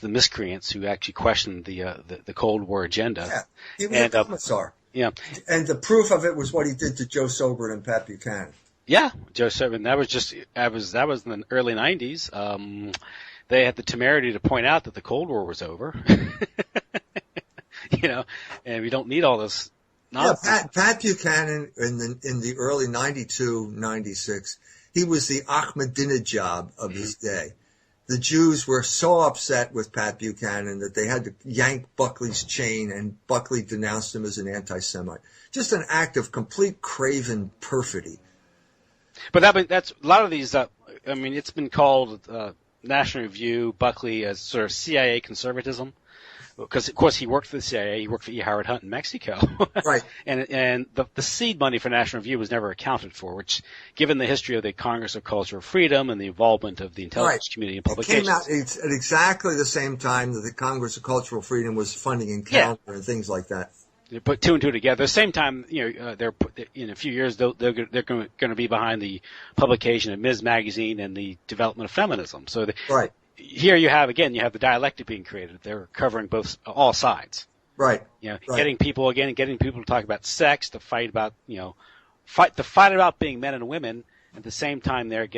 miscreants who actually questioned the Cold War agenda. Yeah, he was a commissar. Yeah. And the proof of it was what he did to Joe Sobert and Pat Buchanan. Yeah, Joe Sobert. That was in the early 90s. They had the temerity to point out that the Cold War was over. And we don't need all this nonsense. Yeah, Pat Buchanan in the early 92, 96, he was the Ahmadinejad of his day. The Jews were so upset with Pat Buchanan that they had to yank Buckley's chain, and Buckley denounced him as an anti-Semite. Just an act of complete craven perfidy. But that's a lot of these. It's been called National Review, Buckley as sort of CIA conservatism. Because, of course, he worked for the CIA. He worked for E. Howard Hunt in Mexico. Right. And the seed money for National Review was never accounted for, which, given the history of the Congress of Cultural Freedom and the involvement of the intelligence community in publications. It came out at exactly the same time that the Congress of Cultural Freedom was funding Encounter and things like that. They put two and two together. At the same time, they're in a few years they're going to be behind the publication of Ms. Magazine and the development of feminism. So right. Here you have the dialectic being created. They're covering all sides. Right. Getting people to talk about sex, to fight about about being men and women. At the same time, they're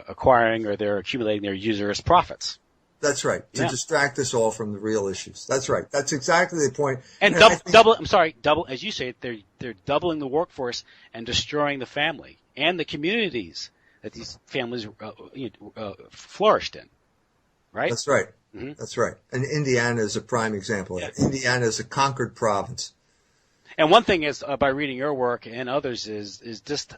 acquiring or they're accumulating their usurious profits. That's right. To distract us all from the real issues. That's right. That's exactly the point. And double. As you say, they're doubling the workforce and destroying the family and the communities that these families flourished in, right? That's right. Mm-hmm. That's right. And Indiana is a prime example of that. Indiana is a conquered province. And one thing is, by reading your work and others, is just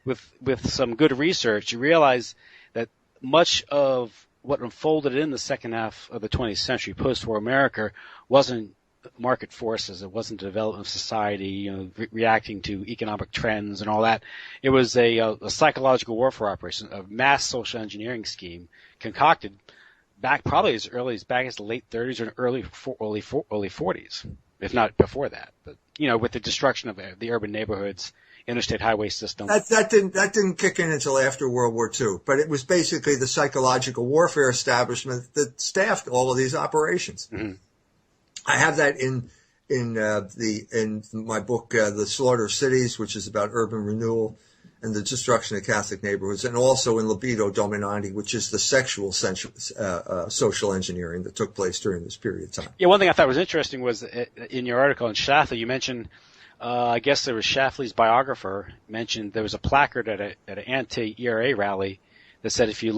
with some good research, you realize that much of what unfolded in the second half of the 20th century, post-war America, wasn't market forces. It wasn't the development of society, reacting to economic trends and all that. It was a psychological warfare operation, a mass social engineering scheme concocted back probably as early as the late 30s or early 40s, if not before that. But with the destruction of the urban neighborhoods, interstate highway system. That didn't kick in until after World War II. But it was basically the psychological warfare establishment that staffed all of these operations. Mm-hmm. I have that in my book, The Slaughter of Cities, which is about urban renewal, and the destruction of Catholic neighborhoods, and also in libido dominandi, which is the sexual social engineering that took place during this period of time. Yeah, one thing I thought was interesting was in your article in Schlafly, you mentioned, I guess there was Schlafly's biographer mentioned there was a placard at an anti-ERA rally that said if you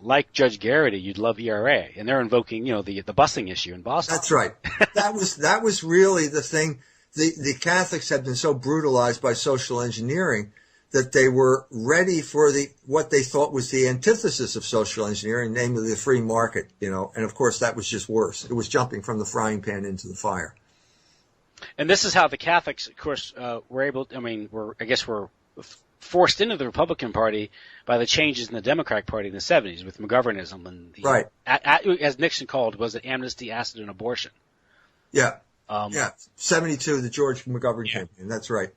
like Judge Garrity, you'd love ERA, and they're invoking, the busing issue in Boston. That's right. That was really the thing. The Catholics had been so brutalized by social engineering that they were ready for what they thought was the antithesis of social engineering, namely the free market. And of course that was just worse. It was jumping from the frying pan into the fire. And this is how the Catholics, of course, were forced into the Republican Party by the changes in the Democratic Party in the 70s with McGovernism and right. As Nixon called, was it amnesty, acid, and abortion? Yeah. 72, the George McGovern campaign. That's right.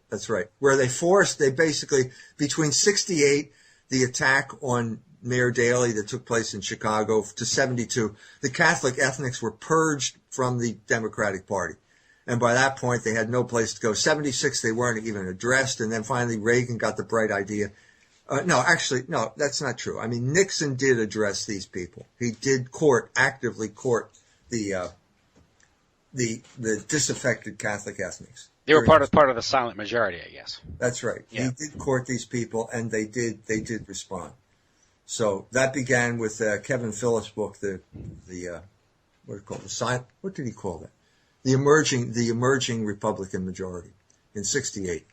Where they basically, between 68, the attack on Mayor Daley that took place in Chicago, to 72, the Catholic ethnics were purged from the Democratic Party. And by that point, they had no place to go. 76, they weren't even addressed. And then finally, Reagan got the bright idea. No, that's not true. I mean, Nixon did address these people. He did actively court the disaffected Catholic ethnics. They were part of the silent majority, I guess. That's right. Yeah. He did court these people, and they did respond. So that began with Kevin Phillips' book, what did he call that? The emerging Republican majority in 68.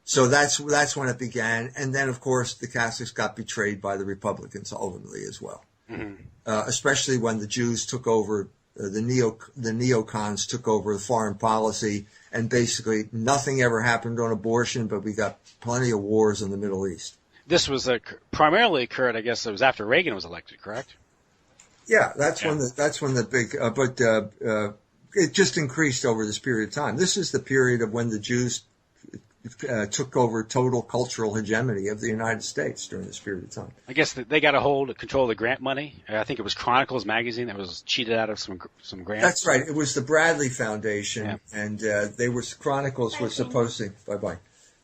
So that's when it began, and then of course the Catholics got betrayed by the Republicans ultimately as well, especially when the Jews took over. The neocons took over the foreign policy, and basically nothing ever happened on abortion, but we got plenty of wars in the Middle East. This was primarily occurred, I guess, it was after Reagan was elected, correct? Yeah, that's when the big, it just increased over this period of time. This is the period of when the Jews took over total cultural hegemony of the United States during this period of time. I guess they got control of the grant money. I think it was Chronicles magazine that was cheated out of some grants. That's right. It was the Bradley Foundation, and Chronicles was supposed to.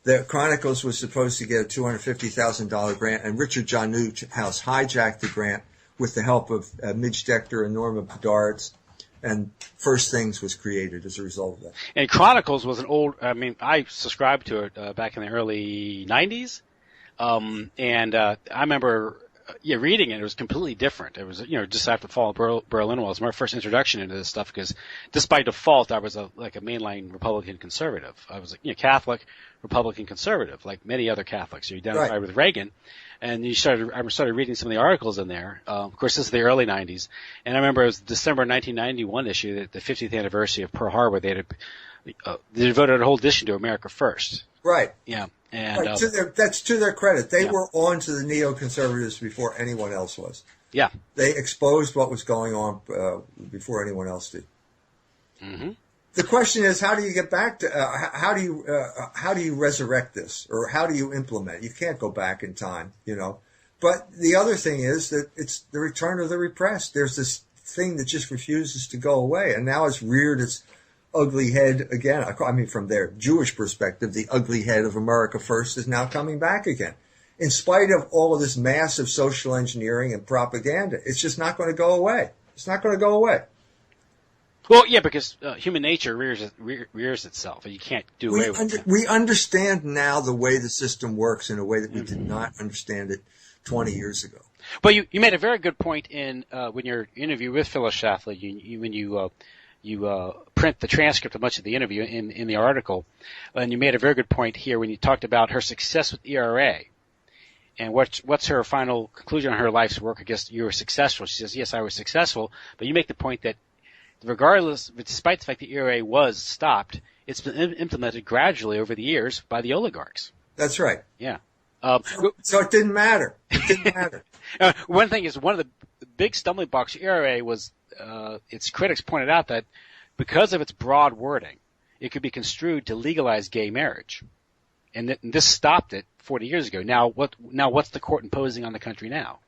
The Chronicles was supposed to get a $250,000 grant, and Richard John Newhouse hijacked the grant with the help of Midge Decter and Norma Bedard's. And First Things was created as a result of that. And Chronicles was I subscribed to it back in the early 90s. And I remember reading it. It was completely different. It was, just after the fall of Berlin Wall. It was my first introduction into this stuff because despite default, I was a mainline Republican conservative. I was a Catholic Republican conservative, like many other Catholics. You identified with Reagan. And I started reading some of the articles in there. Of course, this is the early 90s. And I remember it was the December 1991 issue, the 50th anniversary of Pearl Harbor. They devoted a whole edition to America First. Right. Yeah. And that's to their credit. They were on to the neoconservatives before anyone else was. Yeah. They exposed what was going on before anyone else did. Mm-hmm. The question is, how do you get back to how do you resurrect this, or how do you implement it? You can't go back in time, But the other thing is that it's the return of the repressed. There's this thing that just refuses to go away, and now it's reared its ugly head again. I mean, from their Jewish perspective, the ugly head of America First is now coming back again. In spite of all of this massive social engineering and propaganda, it's just not going to go away. It's not going to go away. Well, yeah, because human nature rears itself, and you can't do away with it. We understand now the way the system works in a way that we did not understand it 20 years ago. But you made a very good point in when your interview with Phyllis Schlafly, when you print the transcript of much of the interview in the article, and you made a very good point here when you talked about her success with ERA. And what's her final conclusion on her life's work? I guess you were successful. She says, yes, I was successful. But you make the point that despite the fact the ERA was stopped, it's been implemented gradually over the years by the oligarchs. That's right. Yeah. So it didn't matter. It didn't matter. One thing is, one of the big stumbling blocks ERA was, its critics pointed out that because of its broad wording, it could be construed to legalize gay marriage. And this stopped it 40 years ago. Now what's the court imposing on the country now?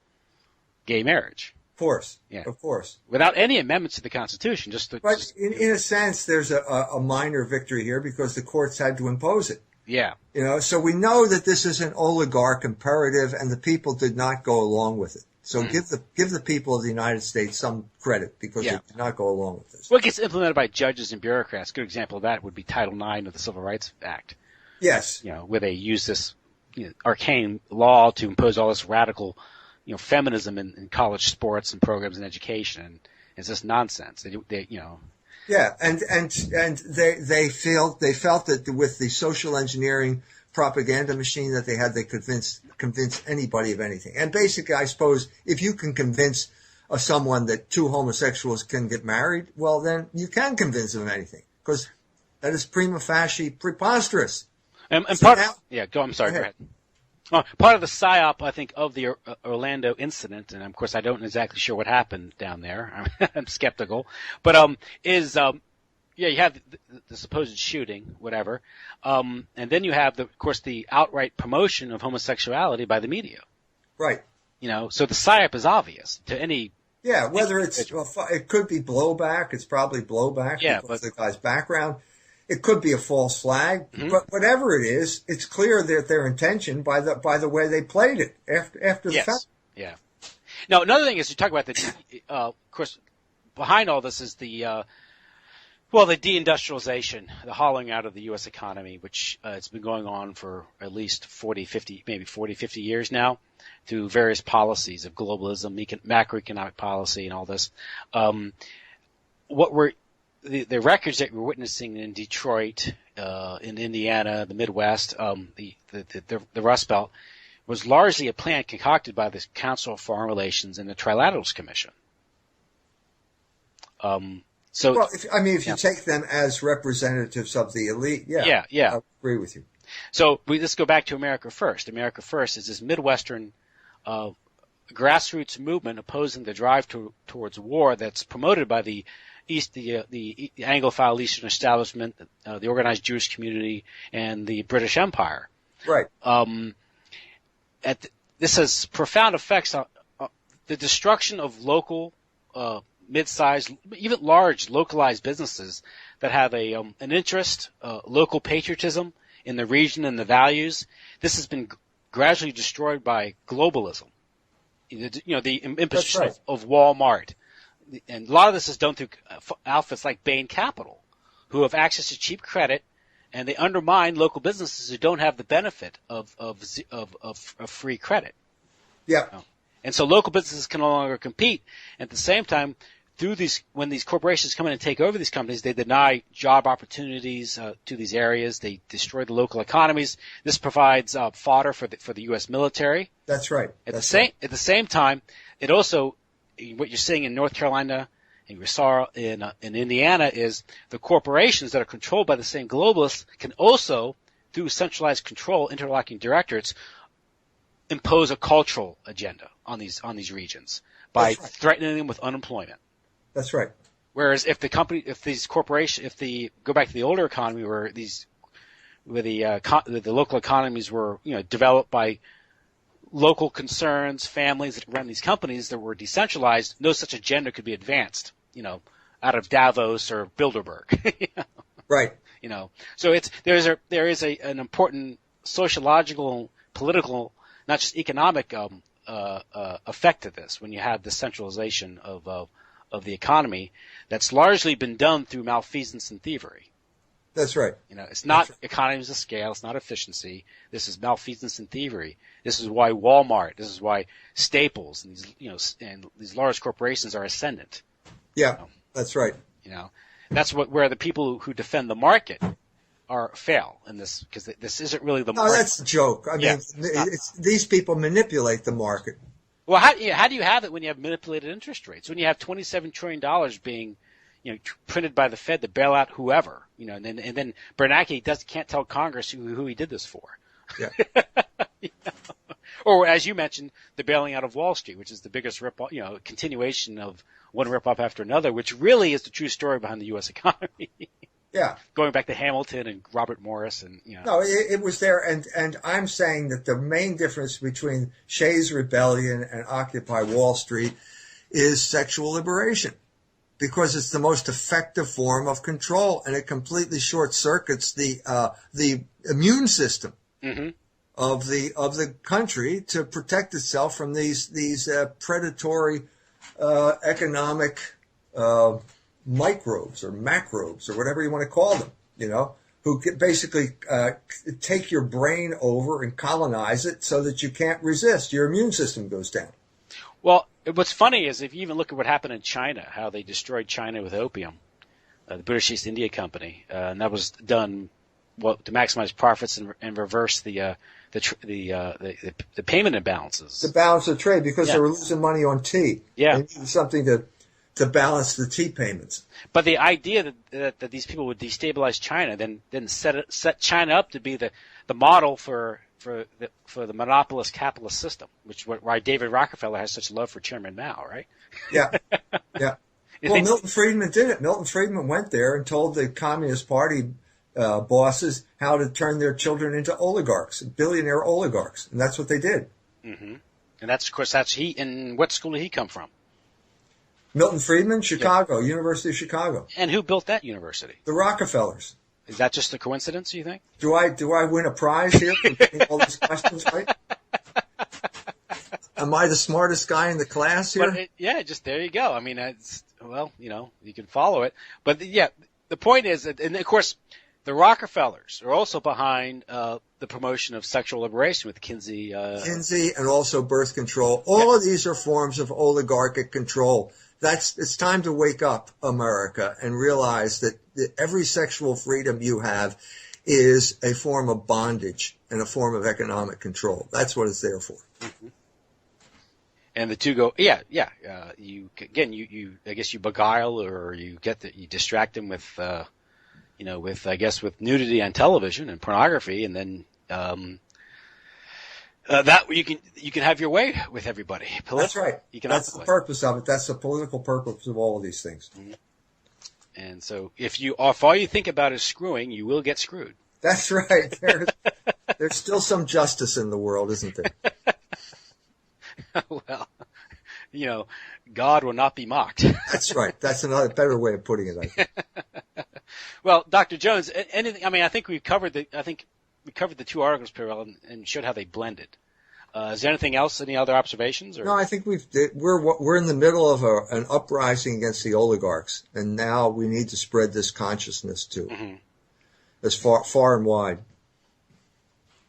Gay marriage. Of course. Yeah. Of course. Without any amendments to the Constitution. But in a sense, there's a minor victory here because the courts had to impose it. Yeah. So we know that this is an oligarch imperative, and the people did not go along with it. So give the people of the United States some credit because they did not go along with this. Well, it gets implemented by judges and bureaucrats. A good example of that would be Title IX of the Civil Rights Act. Yes. Where they use this arcane law to impose all this radical, feminism in college sports and programs and education. And it's just nonsense. Yeah, and they felt that with the social engineering propaganda machine that they had, they could convince anybody of anything. And basically, I suppose, if you can convince someone that two homosexuals can get married, well, then you can convince them of anything, because that is prima facie preposterous. And so part now, I'm sorry, go ahead. Part of the psyop, I think, of the Orlando incident, and of course I don't exactly sure what happened down there. I'm skeptical, but you have the supposed shooting, whatever, and then you have of course the outright promotion of homosexuality by the media. Right. So the psyop is obvious to any. Yeah, whether it could be blowback. It's probably blowback because of the guy's background. It could be a false flag, but whatever it is, it's clear that their intention by the way they played it after the fact. Yeah. Now, another thing is you talk about of course, behind all this is the deindustrialization, the hollowing out of the U.S. economy, which it's been going on for at least 40, 50 years now through various policies of globalism, macroeconomic policy, and all this. The records that we're witnessing in Detroit, in Indiana, the Midwest, the Rust Belt, was largely a plan concocted by the Council of Foreign Relations and the Trilaterals Commission. If you take them as representatives of the elite, I agree with you. So let's go back to America First. America First is this Midwestern grassroots movement opposing the drive towards war that's promoted by the Anglophile Eastern establishment, the organized Jewish community, and the British Empire. Right. This has profound effects on the destruction of local, mid-sized, even large, localized businesses that have an interest, local patriotism in the region and the values. This has been gradually destroyed by globalism. The imposition of Walmart. And a lot of this is done through outfits like Bain Capital, who have access to cheap credit, and they undermine local businesses who don't have the benefit of free credit. Yeah. And so local businesses can no longer compete. At the same time, when these corporations come in and take over these companies, they deny job opportunities to these areas. They destroy the local economies. This provides fodder for the U.S. military. That's right. At the same time, it also, what you're seeing in North Carolina and we saw in Indiana is the corporations that are controlled by the same globalists can also, through centralized control, interlocking directorates, impose a cultural agenda on these regions by threatening them with unemployment. That's right. Whereas if go back to the older economy where the local economies were developed by local concerns, families that run these companies that were decentralized, no such agenda could be advanced, out of Davos or Bilderberg. Right. So there is an important sociological, political, not just economic effect to this when you have the centralization of the economy that's largely been done through malfeasance and thievery. That's right. It's not economies of scale. It's not efficiency. This is malfeasance and thievery. This is why Walmart. This is why Staples and these large corporations are ascendant. Yeah, that's right. That's where the people who defend the market fail in this, because this isn't really the market. No, that's a joke. I mean, these people manipulate the market. Well, how do you have it when you have manipulated interest rates? When you have $27 trillion being printed by the Fed to bail out whoever, and then Bernanke can't tell Congress who he did this for. Yeah. Or as you mentioned, the bailing out of Wall Street, which is the biggest continuation of one rip-off after another, which really is the true story behind the U.S. economy. Yeah. Going back to Hamilton and Robert Morris and No, it was there, and I'm saying that the main difference between Shays' Rebellion and Occupy Wall Street is sexual liberation. because it's the most effective form of control, and it completely short circuits the immune system of the country to protect itself from these predatory economic microbes or macrobes or whatever you want to call them, who basically take your brain over and colonize it so that you can't resist. Your immune system goes down. Well, what's funny is if you even look at what happened in China, how they destroyed China with opium, the British East India Company, and that was done to maximize profits and reverse the payment imbalances. The balance of trade, because they were losing money on tea. Yeah. They needed something to balance the tea payments. But the idea that these people would destabilize China, then set China up to be the model for the monopolist capitalist system, why David Rockefeller has such love for Chairman Mao, right? Yeah, yeah. Well, Milton Friedman did it. Milton Friedman went there and told the Communist Party bosses how to turn their children into oligarchs, billionaire oligarchs, and that's what they did. Mm-hmm. And that's he. And what school did he come from? Milton Friedman, Chicago, University of Chicago. And who built that university? The Rockefellers. Is that just a coincidence, you think? Do I win a prize here for getting all these questions right? Am I the smartest guy in the class here? Just there you go. I mean, you can follow it. But the point is, and of course, the Rockefellers are also behind the promotion of sexual liberation with Kinsey. Kinsey and also birth control. All of these are forms of oligarchic control. It's time to wake up, America, and realize that every sexual freedom you have is a form of bondage and a form of economic control. That's what it's there for. Mm-hmm. And the two go, I guess you beguile or you distract them with, with nudity on television and pornography, and then that you can have your way with everybody. That's right. That's the purpose of it. That's the political purpose of all of these things. Mm-hmm. And so if all you think about is screwing, you will get screwed. That's right. There's still some justice in the world, isn't there? Well, God will not be mocked. That's right. That's another better way of putting it, I think. Well, Dr. Jones, anything? I mean, I think we covered the two articles pretty well and showed how they blended. Is there anything else? Any other observations? Or? No, I think we're in the middle of an uprising against the oligarchs, and now we need to spread this consciousness to as far and wide.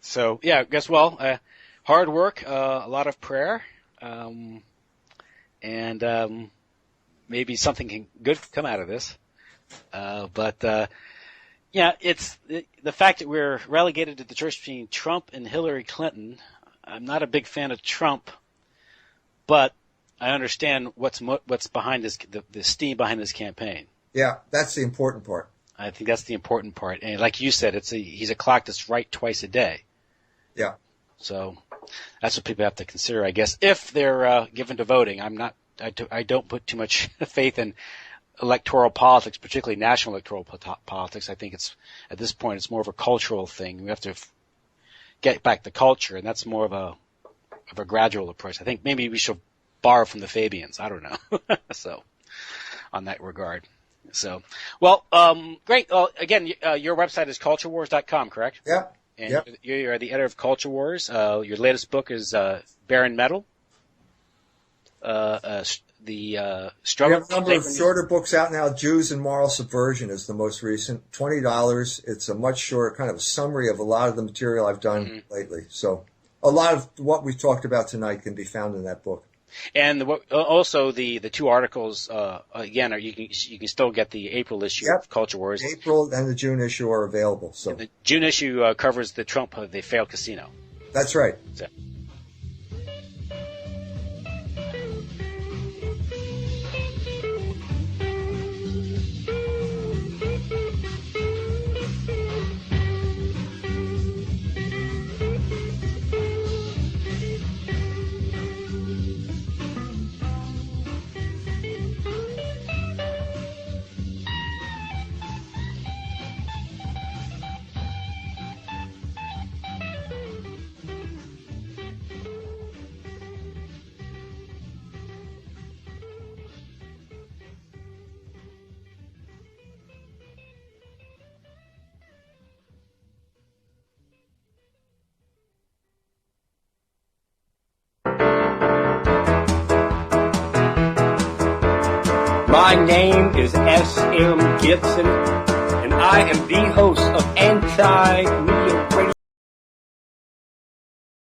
So I guess hard work, a lot of prayer, and maybe something good come out of this. It's the fact that we're relegated to the choice between Trump and Hillary Clinton. I'm not a big fan of Trump, but I understand what's behind the steam behind this campaign. Yeah, that's the important part. I think that's the important part. And like you said, he's a clock that's right twice a day. Yeah. So that's what people have to consider, I guess, if they're given to voting. I don't put too much faith in electoral politics, particularly national electoral politics. I think at this point it's more of a cultural thing. We have to get back the culture, and that's more of a gradual approach. I think maybe we should borrow from the Fabians. I don't know. So, on that regard. So, great. Again, your website is culturewars.com, correct? Yeah. And you're the editor of Culture Wars. Your latest book is Barren Metal. The struggle. We have a number of shorter books out now. Jews and Moral Subversion is the most recent. $20. It's a much shorter kind of a summary of a lot of the material I've done lately. So a lot of what we talked about tonight can be found in that book. And also the two articles again you can still get the April issue of Culture Wars. April and the June issue are available. So the June issue covers the Trump the failed casino. That's right. So. My name is S.M. Gibson, and I am the host of Anti-Media Radio.